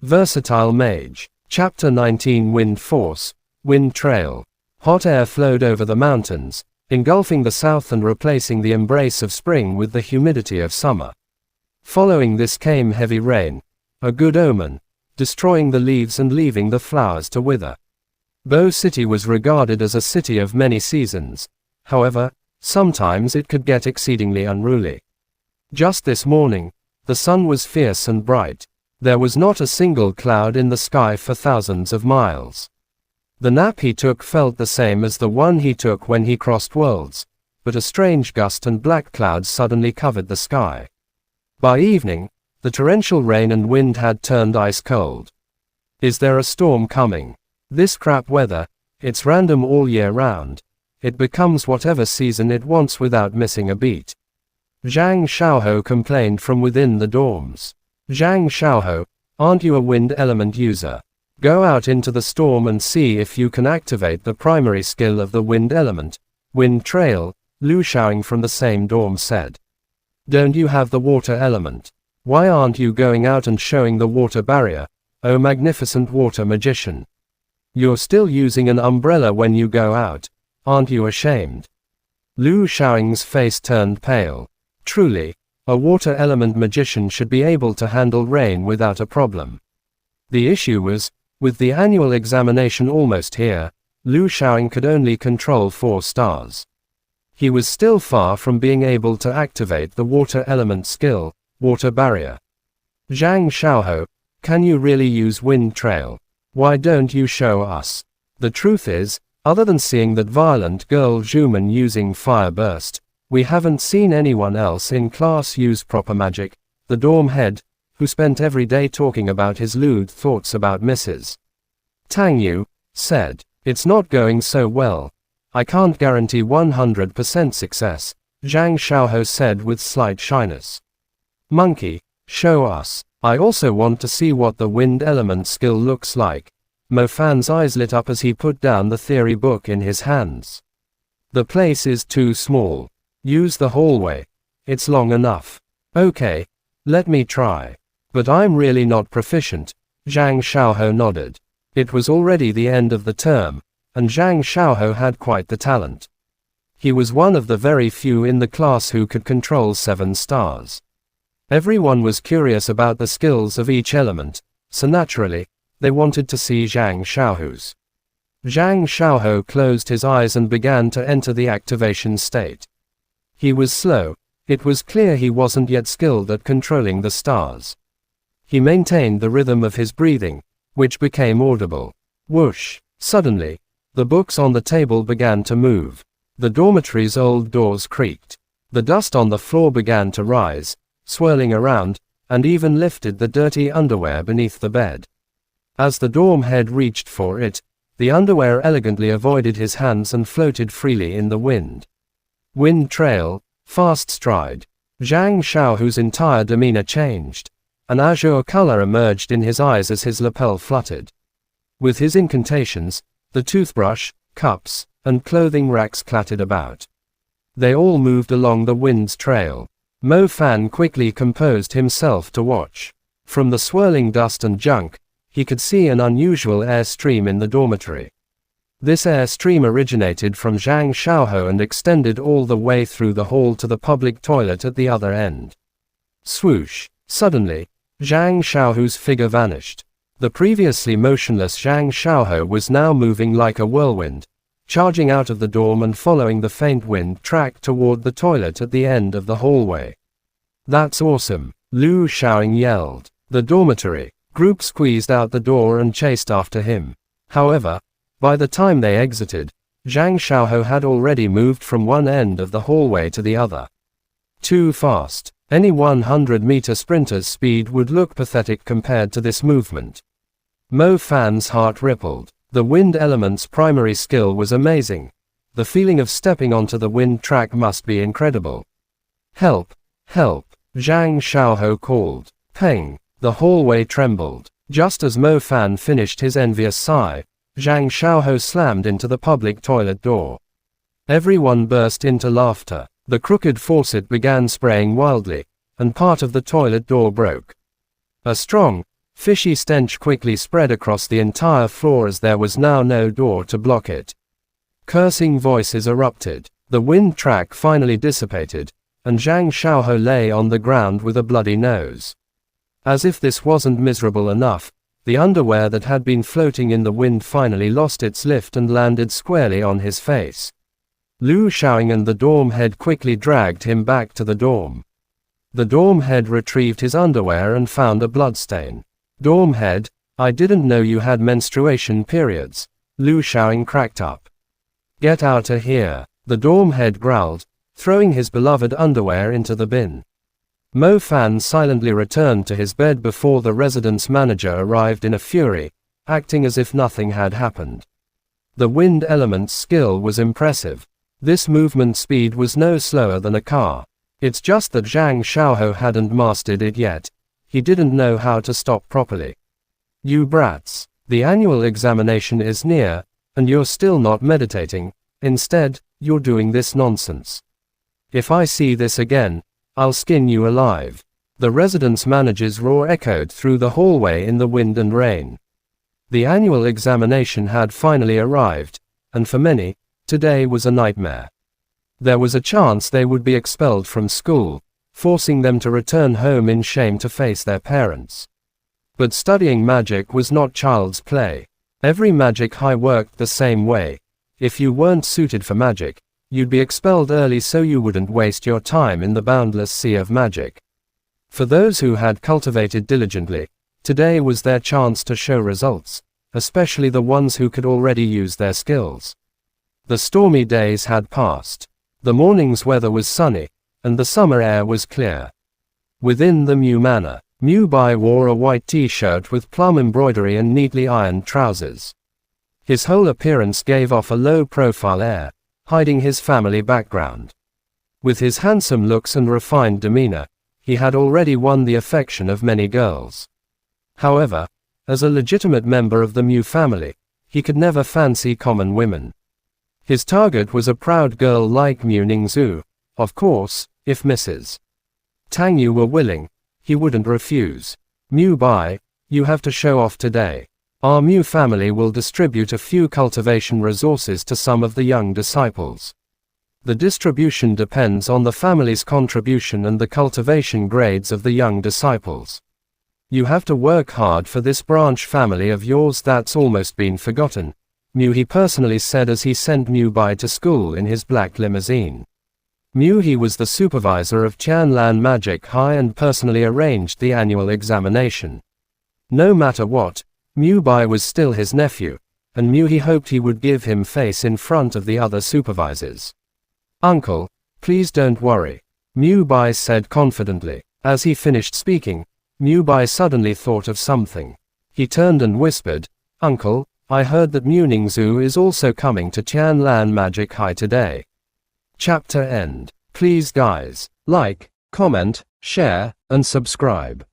Versatile Mage. Chapter 19. Wind Force. Wind Trail. Hot air flowed over the mountains, engulfing the south and replacing the embrace of spring with the humidity of summer. Following this came heavy rain, a good omen, destroying the leaves and leaving the flowers to wither. Bow City was regarded as a city of many seasons. However, sometimes it could get exceedingly unruly. Just this morning, the sun was fierce and bright. There was not a single cloud in the sky for thousands of miles. The nap he took felt the same as the one he took when he crossed worlds, but a strange gust and black clouds suddenly covered the sky. By evening, the torrential rain and wind had turned ice cold. Is there a storm coming? This crap weather, it's random all year round. It becomes whatever season it wants without missing a beat. Zhang Xiaohou complained from within the dorms. Zhang Xiaohou, aren't you a wind element user? Go out into the storm and see if you can activate the primary skill of the wind element, Wind Trail, Lu Xiaoying from the same dorm said. Don't you have the water element? Why aren't you going out and showing the water barrier, oh magnificent water magician? You're still using an umbrella when you go out, aren't you ashamed? Lu Xiaoying's face turned pale. Truly, a water element magician should be able to handle rain without a problem. The issue was, with the annual examination almost here, Lu Xiaoying could only control 4 stars. He was still far from being able to activate the water element skill, water barrier. Zhang Xiaohou, can you really use Wind Trail? Why don't you show us? The truth is, other than seeing that violent girl Zhuman using Fire Burst, we haven't seen anyone else in class use proper magic. The dorm head, who spent every day talking about his lewd thoughts about Mrs. Tang Yu, said, it's not going so well. I can't guarantee 100% success, Zhang Xiaohou said with slight shyness. Monkey, show us. I also want to see what the wind element skill looks like. Mo Fan's eyes lit up as he put down the theory book in his hands. The place is too small. Use the hallway. It's long enough. Okay, let me try. But I'm really not proficient, Zhang Xiaohou nodded. It was already the end of the term, and Zhang Xiaohou had quite the talent. He was one of the very few in the class who could control 7 stars. Everyone was curious about the skills of each element, so naturally, they wanted to see Zhang Xiaohou's. Zhang Xiaohou closed his eyes and began to enter the activation state. He was slow. It was clear he wasn't yet skilled at controlling the stars. He maintained the rhythm of his breathing, which became audible. Whoosh! Suddenly, the books on the table began to move. The dormitory's old doors creaked. The dust on the floor began to rise, swirling around, and even lifted the dirty underwear beneath the bed. As the dorm head reached for it, the underwear elegantly avoided his hands and floated freely in the wind. Wind Trail, fast stride. Zhang Xiaohou's entire demeanor changed. An azure color emerged in his eyes as his lapel fluttered. With his incantations, the toothbrush, cups, and clothing racks clattered about. They all moved along the wind's trail. Mo Fan quickly composed himself to watch. From the swirling dust and junk, he could see an unusual air stream in the dormitory. This air stream originated from Zhang Xiaohou and extended all the way through the hall to the public toilet at the other end. Swoosh! Suddenly, Zhang Xiaohou's figure vanished. The previously motionless Zhang Xiaohou was now moving like a whirlwind, charging out of the dorm and following the faint wind track toward the toilet at the end of the hallway. That's awesome, Lu Xiaoying yelled. The dormitory group squeezed out the door and chased after him. However, by the time they exited, Zhang Xiaohou had already moved from one end of the hallway to the other. Too fast. Any 100-meter sprinter's speed would look pathetic compared to this movement. Mo Fan's heart rippled. The wind element's primary skill was amazing. The feeling of stepping onto the wind track must be incredible. Help! Help! Zhang Xiaohou called. Peng! The hallway trembled. Just as Mo Fan finished his envious sigh, Zhang Xiaohou slammed into the public toilet door. Everyone burst into laughter. The crooked faucet began spraying wildly, and part of the toilet door broke. A strong, Fishy stench quickly spread across the entire floor as there was now no door to block it. Cursing voices erupted. The wind track finally dissipated, and Zhang Xiaohou lay on the ground with a bloody nose. As if this wasn't miserable enough, the underwear that had been floating in the wind finally lost its lift and landed squarely on his face. Lu Xiaoying and the dorm head quickly dragged him back to the dorm. The dorm head retrieved his underwear and found a bloodstain. Dorm head, I didn't know you had menstruation periods, Lu Xiaoying cracked up. Get out of here, the dorm head growled, throwing his beloved underwear into the bin. Mo Fan silently returned to his bed before the residence manager arrived in a fury, acting as if nothing had happened. The wind element's skill was impressive. This movement speed was no slower than a car. It's just that Zhang Xiaohou hadn't mastered it yet. He didn't know how to stop properly. You brats, the annual examination is near, and you're still not meditating. Instead, you're doing this nonsense. If I see this again, I'll skin you alive. The residence manager's roar echoed through the hallway in the wind and rain. The annual examination had finally arrived, and for many, today was a nightmare. There was a chance they would be expelled from school, forcing them to return home in shame to face their parents. But studying magic was not child's play. Every magic high worked the same way. If you weren't suited for magic, you'd be expelled early so you wouldn't waste your time in the boundless sea of magic. For those who had cultivated diligently, today was their chance to show results, especially the ones who could already use their skills. The stormy days had passed. The morning's weather was sunny, and the summer air was clear. Within the Mu Manor, Mu Bai wore a white t-shirt with plum embroidery and neatly ironed trousers. His whole appearance gave off a low-profile air, hiding his family background. With his handsome looks and refined demeanor, he had already won the affection of many girls. However, as a legitimate member of the Mu family, he could never fancy common women. His target was a proud girl like Mu Ningzhu. Of course, if Mrs. Tang Yu were willing, he wouldn't refuse. Mu Bai, you have to show off today. Our Mu family will distribute a few cultivation resources to some of the young disciples. The distribution depends on the family's contribution and the cultivation grades of the young disciples. You have to work hard for this branch family of yours that's almost been forgotten, Mu He personally said as he sent Mu Bai to school in his black limousine. Mu He was the supervisor of Tianlan Magic High and personally arranged the annual examination. No matter what, Mu Bai was still his nephew, and Mu He hoped he would give him face in front of the other supervisors. Uncle, please don't worry, Mu Bai said confidently. As he finished speaking, Mu Bai suddenly thought of something. He turned and whispered, Uncle, I heard that Mu Ningzhu is also coming to Tianlan Magic High today. Chapter end. Please guys, like, comment, share, and subscribe.